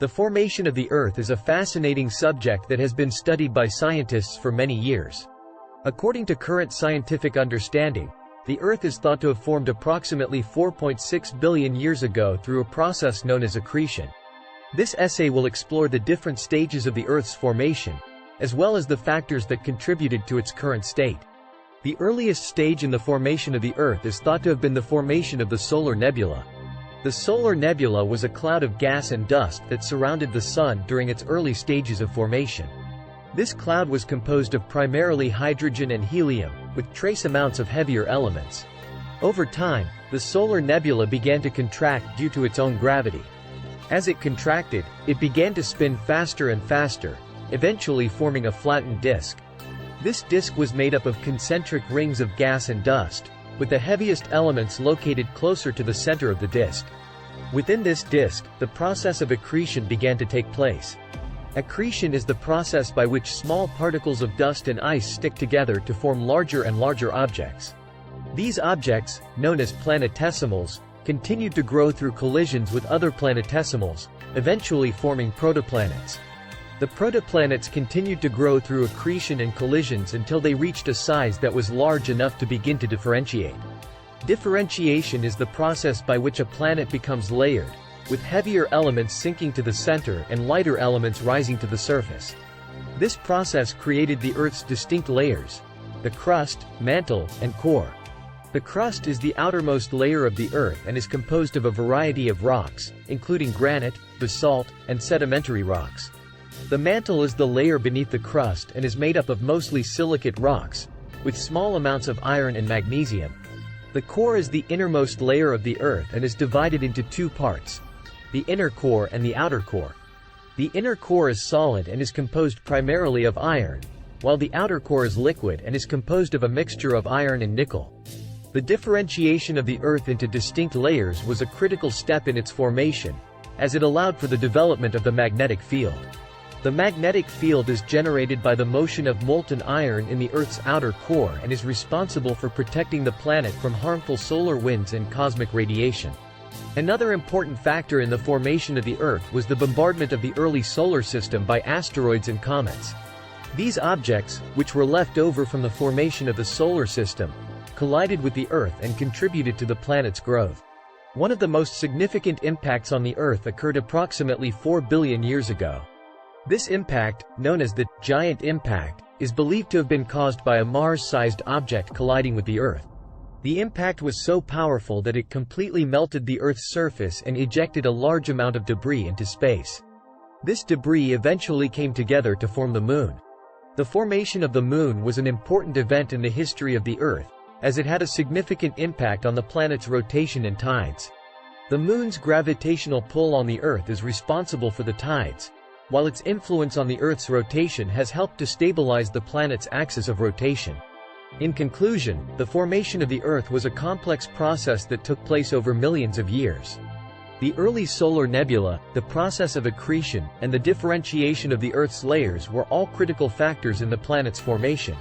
The formation of the Earth is a fascinating subject that has been studied by scientists for many years. According to current scientific understanding, the Earth is thought to have formed approximately 4.6 billion years ago through a process known as accretion. This essay will explore the different stages of the Earth's formation, as well as the factors that contributed to its current state. The earliest stage in the formation of the Earth is thought to have been the formation of the solar nebula. The solar nebula was a cloud of gas and dust that surrounded the Sun during its early stages of formation. This cloud was composed of primarily hydrogen and helium, with trace amounts of heavier elements. Over time, the solar nebula began to contract due to its own gravity. As it contracted, it began to spin faster and faster, eventually forming a flattened disk. This disk was made up of concentric rings of gas and dust, with the heaviest elements located closer to the center of the disk. Within this disk, the process of accretion began to take place. Accretion is the process by which small particles of dust and ice stick together to form larger and larger objects. These objects, known as planetesimals, continued to grow through collisions with other planetesimals, eventually forming protoplanets. The protoplanets continued to grow through accretion and collisions until they reached a size that was large enough to begin to differentiate. Differentiation is the process by which a planet becomes layered, with heavier elements sinking to the center and lighter elements rising to the surface. This process created the Earth's distinct layers: the crust, mantle, and core. The crust is the outermost layer of the Earth and is composed of a variety of rocks, including granite, basalt, and sedimentary rocks. The mantle is the layer beneath the crust and is made up of mostly silicate rocks, with small amounts of iron and magnesium. The core is the innermost layer of the Earth and is divided into two parts: the inner core and the outer core. The inner core is solid and is composed primarily of iron, while the outer core is liquid and is composed of a mixture of iron and nickel. The differentiation of the Earth into distinct layers was a critical step in its formation, as it allowed for the development of the magnetic field. The magnetic field is generated by the motion of molten iron in the Earth's outer core and is responsible for protecting the planet from harmful solar winds and cosmic radiation. Another important factor in the formation of the Earth was the bombardment of the early solar system by asteroids and comets. These objects, which were left over from the formation of the solar system, collided with the Earth and contributed to the planet's growth. One of the most significant impacts on the Earth occurred approximately 4 billion years ago. This impact, known as the Giant Impact, is believed to have been caused by a Mars-sized object colliding with the Earth. The impact was so powerful that it completely melted the Earth's surface and ejected a large amount of debris into space. This debris eventually came together to form the Moon. The formation of the Moon was an important event in the history of the Earth, as it had a significant impact on the planet's rotation and tides. The Moon's gravitational pull on the Earth is responsible for the tides, while its influence on the Earth's rotation has helped to stabilize the planet's axis of rotation. In conclusion, the formation of the Earth was a complex process that took place over millions of years. The early solar nebula, the process of accretion, and the differentiation of the Earth's layers were all critical factors in the planet's formation.